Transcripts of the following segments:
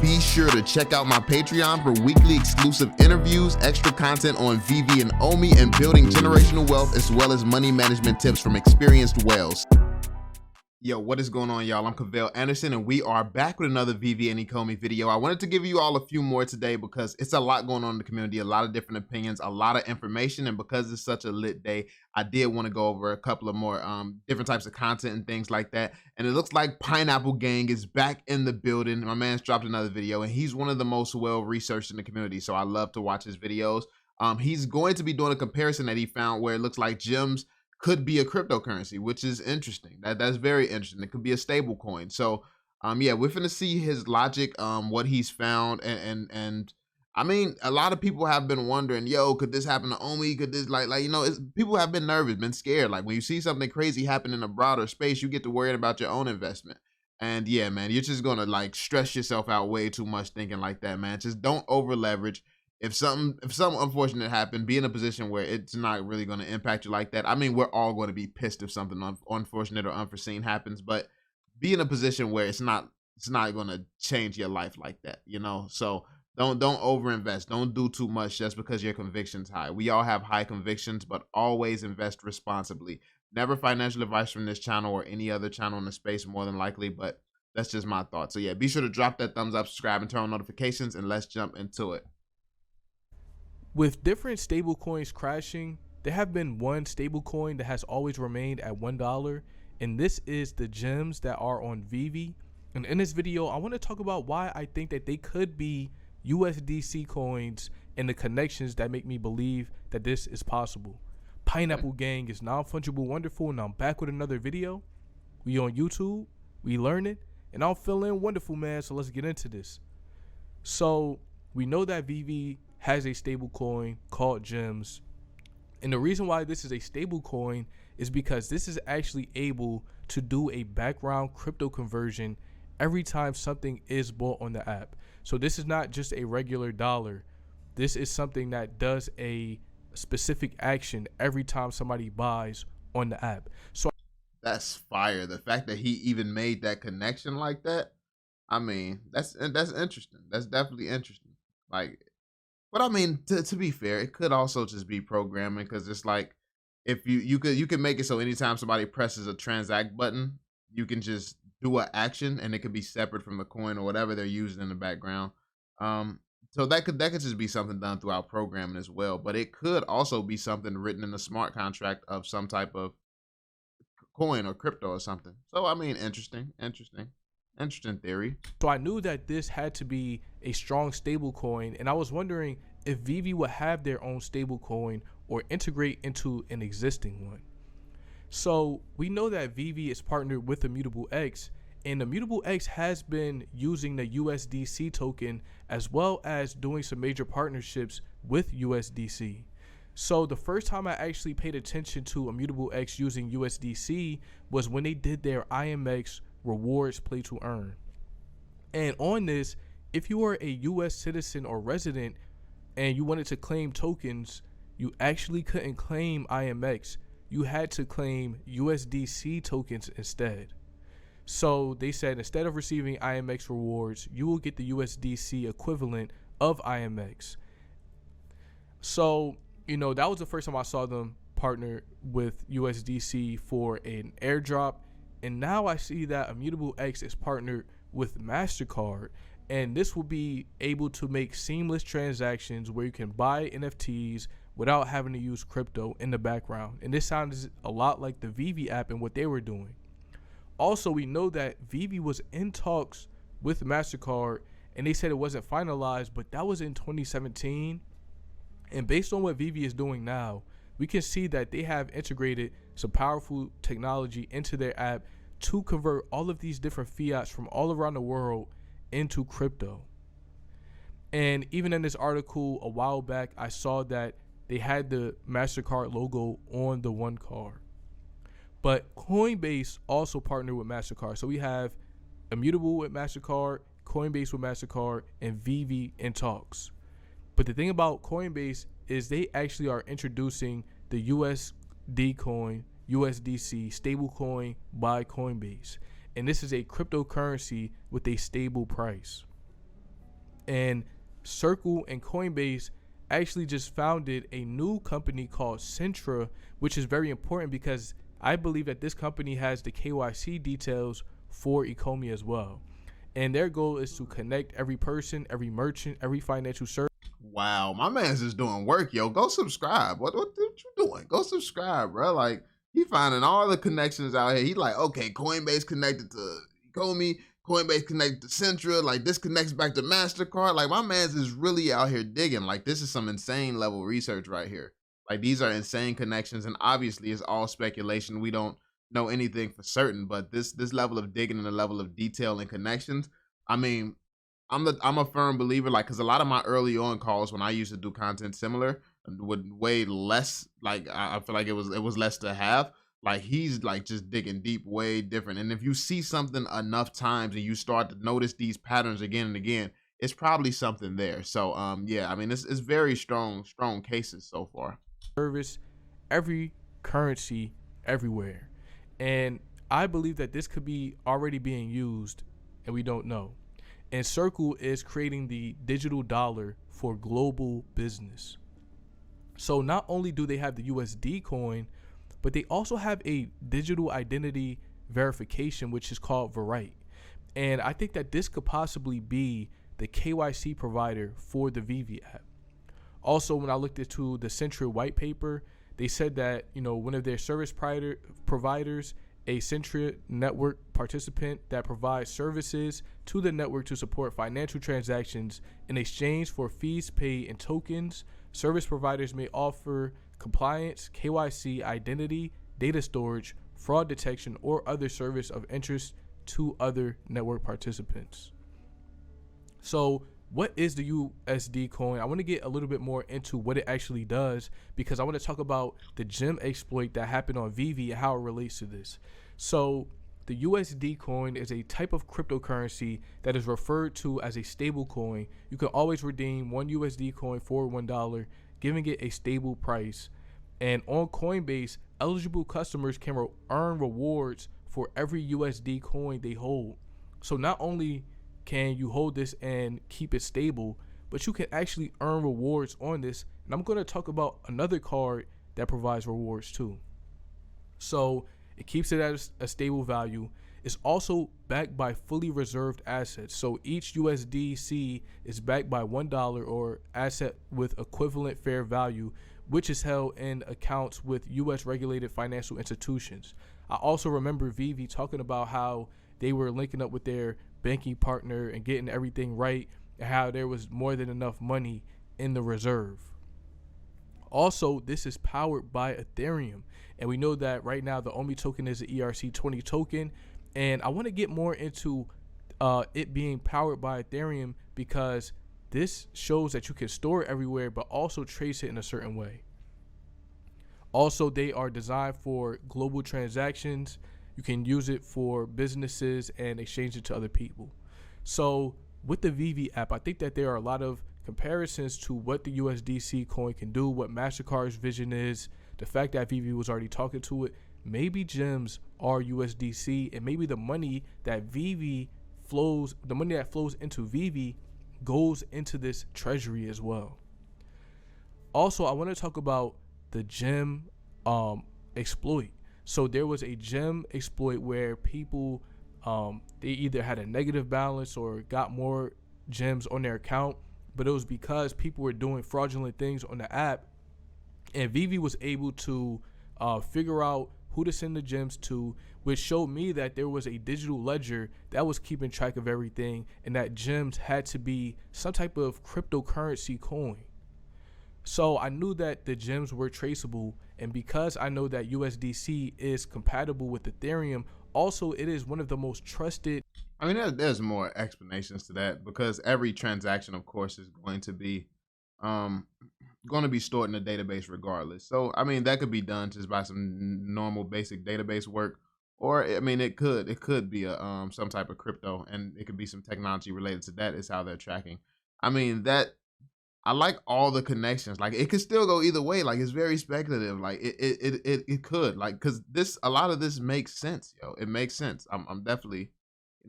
Be sure to check out my Patreon for weekly exclusive interviews, extra content on Veve and Ecomi, and building generational wealth, as well as money management tips from experienced whales. Yo, what is going on, y'all? I'm Cavell Anderson, and we are back with another Veve and Ecomi video. I wanted to give you all a few more today because it's a lot going on in the community, a lot of different opinions, a lot of information, and because it's such a lit day, I did want to go over a couple of more different types of content and things like that. And it looks like Pineapple Gang is back in the building. My man's dropped another video, and he's one of the most well-researched in the community, so I love to watch his videos. He's going to be doing a comparison that he found where it looks like gems could be a cryptocurrency, which is interesting. That's very interesting. It could be a stable coin. So yeah, we're finna see his logic, what he's found, and I mean, a lot of people have been wondering, yo, could this happen to Ecomi? Could this you know, people have been nervous, been scared. Like when you see something crazy happen in a broader space, you get to worry about your own investment. And yeah, man, you're just gonna like stress yourself out way too much thinking like that, man. Just don't over leverage. If something unfortunate happened, be in a position where it's not really going to impact you like that. I mean, we're all going to be pissed if something unfortunate or unforeseen happens, but be in a position where it's not going to change your life like that, you know? So don't overinvest. Don't do too much just because your conviction's high. We all have high convictions, but always invest responsibly. Never financial advice from this channel or any other channel in the space, more than likely, but that's just my thoughts. So yeah, be sure to drop that thumbs up, subscribe, and turn on notifications, and let's jump into it. With different stable coins crashing, there have been one stable coin that has always remained at $1, and this is the gems that are on Veve. And in this video, I want to talk about why I think that they could be USDC coins and the connections that make me believe that this is possible. Pineapple Gang is non-fungible wonderful, and I'm back with another video. We on YouTube, we learning, and I'm feeling wonderful, man, so let's get into this. So we know that Veve has a stable coin called gems, and the reason why this is a stable coin is because this is actually able to do a background crypto conversion every time something is bought on the app. So this is not just a regular dollar. This is something that does a specific action every time somebody buys on the app. So that's fire. The fact that he even made that connection like that, I mean, that's interesting. That's definitely interesting. Like, but I mean, to be fair, it could also just be programming, because it's like if you can make it so anytime somebody presses a transact button, you can just do an action, and it could be separate from the coin or whatever they're using in the background. So that could just be something done throughout programming as well. But it could also be something written in a smart contract of some type of coin or crypto or something. So I mean, interesting theory. So I knew that this had to be a strong stable coin, and I was wondering if Veve would have their own stable coin or integrate into an existing one. So we know that Veve is partnered with Immutable X, and Immutable X has been using the USDC token as well as doing some major partnerships with USDC. So the first time I actually paid attention to Immutable X using USDC was when they did their IMX rewards play to earn. And on this, if you are a US citizen or resident and you wanted to claim tokens, you actually couldn't claim IMX. You had to claim USDC tokens instead. So they said instead of receiving IMX rewards, you will get the USDC equivalent of IMX. So, you know, that was the first time I saw them partner with USDC for an airdrop. And now I see that Immutable X is partnered with MasterCard, and this will be able to make seamless transactions where you can buy NFTs without having to use crypto in the background. And this sounds a lot like the Veve app and what they were doing. Also, we know that Veve was in talks with MasterCard, and they said it wasn't finalized, but that was in 2017. And based on what Veve is doing now, we can see that they have integrated some powerful technology into their app to convert all of these different fiats from all around the world into crypto. And even in this article a while back, I saw that they had the MasterCard logo on the one card. But Coinbase also partnered with MasterCard. So we have Immutable with MasterCard, Coinbase with MasterCard, and Veve in talks. But the thing about Coinbase is they actually are introducing the USD coin, USDC stablecoin by Coinbase. and this is a cryptocurrency with a stable price. And Circle and Coinbase actually just founded a new company called Centra, which is very important because I believe that this company has the KYC details for Ecomi as well. And their goal is to connect every person, every merchant, every financial service. Wow, my man's just doing work, yo. Go subscribe. What you doing? Go subscribe, bro. Like, he finding all the connections out here. He like, okay, Coinbase connected to Ecomi, Coinbase connected to Centra. Like, this connects back to MasterCard. Like, my man's is really out here digging. Like, this is some insane level research right here. Like, these are insane connections, and obviously it's all speculation. We don't know anything for certain, but this level of digging and the level of detail and connections, I mean, I'm a firm believer, like, because a lot of my early on calls when I used to do content similar with way less, like, I feel like it was less to have. Like, he's like just digging deep, way different. And if you see something enough times and you start to notice these patterns again and again, it's probably something there. So yeah, I mean, it's very strong cases so far. Service, every currency, everywhere. And I believe that this could be already being used and we don't know. And Circle is creating the digital dollar for global business. So not only do they have the USD coin, but they also have a digital identity verification, which is called Verite. And I think that this could possibly be the KYC provider for the Veve app. Also, when I looked into the Centra white paper, they said that, one of their service providers, a Centra network participant that provides services to the network to support financial transactions in exchange for fees paid in tokens. Service providers may offer compliance, KYC, identity, data storage, fraud detection, or other service of interest to other network participants. So what is the USD coin? I want to get a little bit more into what it actually does because I want to talk about the gem exploit that happened on Veve and how it relates to this. So the USD coin is a type of cryptocurrency that is referred to as a stable coin. You can always redeem one USD coin for $1, giving it a stable price. And on Coinbase, eligible customers can earn rewards for every USD coin they hold. So not only can you hold this and keep it stable, but you can actually earn rewards on this. And I'm going to talk about another card that provides rewards too. So it keeps it at a stable value. It's also backed by fully reserved assets. So each USDC is backed by $1 or asset with equivalent fair value, which is held in accounts with US regulated financial institutions. I also remember Veve talking about how they were linking up with their banking partner and getting everything right, and how there was more than enough money in the reserve. Also, this is powered by Ethereum, and we know that right now the Omi token is the ERC20 token, and I want to get more into it being powered by Ethereum because this shows that you can store it everywhere but also trace it in a certain way. Also, they are designed for global transactions. You can use it for businesses and exchange it to other people. So with the Veve app, I think that there are a lot of comparisons to what the USDC coin can do, what MasterCard's vision is, the fact that Veve was already talking to it. Maybe gems are USDC, and maybe the money that flows into Veve goes into this treasury as well. Also, I want to talk about the gem exploit. So there was a gem exploit where people they either had a negative balance or got more gems on their account, but it was because people were doing fraudulent things on the app, and Veve was able to figure out who to send the gems to, which showed me that there was a digital ledger that was keeping track of everything, and that gems had to be some type of cryptocurrency coin. So I knew that the gems were traceable, and because I know that USDC is compatible with Ethereum, also it is one of the most trusted. I mean, there's more explanations to that because every transaction, of course, is going to be stored in a database regardless. So I mean, that could be done just by some normal basic database work, or I mean, it could be a some type of crypto, and it could be some technology related to that. Is how they're tracking. I mean, that I like all the connections. Like it could still go either way. Like it's very speculative. Like it could, like, cause a lot of this makes sense, yo. It makes sense. I'm definitely,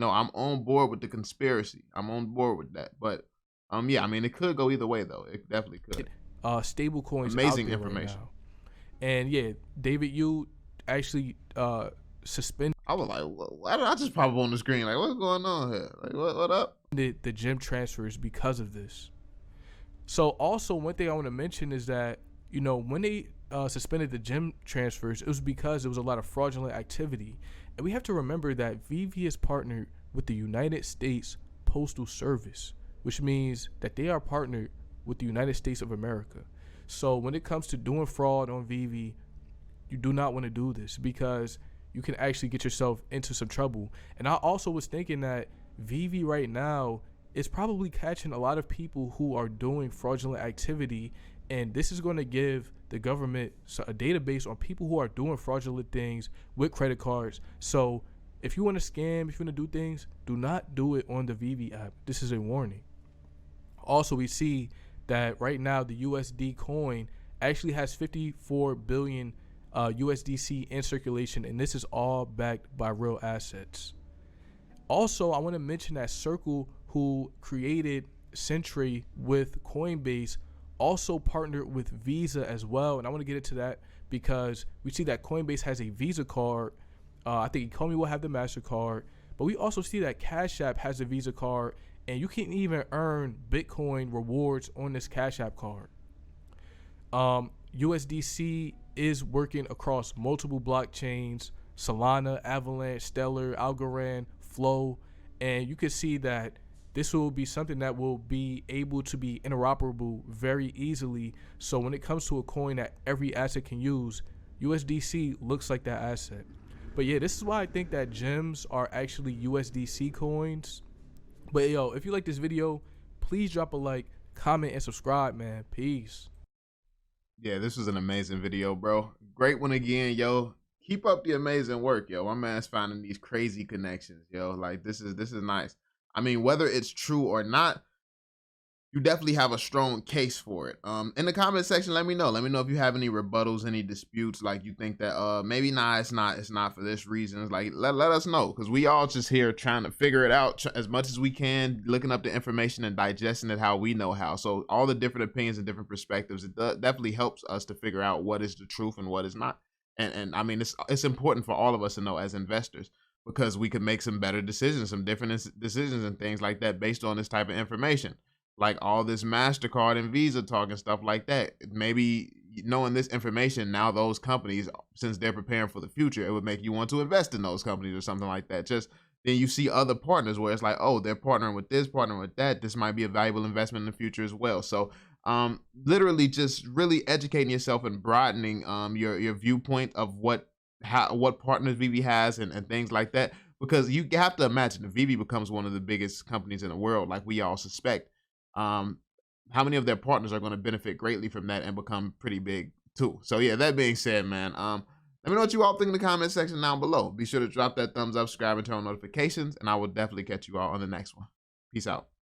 I'm on board with the conspiracy. I'm on board with that. But yeah, I mean, it could go either way though. It definitely could. Stable coins out Amazing there information. right now. And yeah, David, you actually suspended I was like, why did I just pop up on the screen? Like, what's going on here? Like, what up? the gem transfers because of this. So also one thing I want to mention is that, when they suspended the gem transfers, it was because there was a lot of fraudulent activity. And we have to remember that Veve is partnered with the United States Postal Service, which means that they are partnered with the United States of America. So when it comes to doing fraud on Veve, you do not want to do this because you can actually get yourself into some trouble. And I also was thinking that Veve right now is probably catching a lot of people who are doing fraudulent activity, and this is going to give the government a database on people who are doing fraudulent things with credit cards. So if you want to scam, if you want to do things, do not do it on the Veve app. This is a warning. Also, we see that right now the USD coin actually has 54 billion USDC in circulation, and this is all backed by real assets. Also, I want to mention that Circle, who created Sentry with Coinbase, also partnered with Visa as well. And I want to get into that because we see that Coinbase has a Visa card. I think Ecomi will have the MasterCard. But we also see that Cash App has a Visa card. And you can even earn Bitcoin rewards on this Cash App card. USDC is working across multiple blockchains: Solana, Avalanche, Stellar, Algorand, Flow. And you can see that this will be something that will be able to be interoperable very easily. So when it comes to a coin that every asset can use, USDC looks like that asset. But yeah, this is why I think that gems are actually USDC coins. But yo, if you like this video, please drop a like, comment, and subscribe, man. Peace. Yeah, this was an amazing video, bro. Great one again, yo. Keep up the amazing work, yo. My man's finding these crazy connections, yo. Like this is nice. I mean, whether it's true or not, you definitely have a strong case for it. In the comment section, let me know. Let me know if you have any rebuttals, any disputes, like you think that maybe it's not for this reason. Like let us know, because we all just here trying to figure it out as much as we can, looking up the information and digesting it how we know how. So all the different opinions and different perspectives, it definitely helps us to figure out what is the truth and what is not. And I mean, it's important for all of us to know as investors, because we could make some better decisions, some different decisions and things like that based on this type of information. Like all this MasterCard and Visa talk and stuff like that. Maybe knowing this information, now those companies, since they're preparing for the future, it would make you want to invest in those companies or something like that. Just then you see other partners where it's like, oh, they're partnering with this, partnering with that. This might be a valuable investment in the future as well. So literally just really educating yourself and broadening your viewpoint of what partners Veve has and things like that. Because you have to imagine if Veve becomes one of the biggest companies in the world, like we all suspect, how many of their partners are going to benefit greatly from that and become pretty big too. So yeah, that being said, man, let me know what you all think in the comment section down below. Be sure to drop that thumbs up, subscribe, and turn on notifications, and I will definitely catch you all on the next one. Peace out.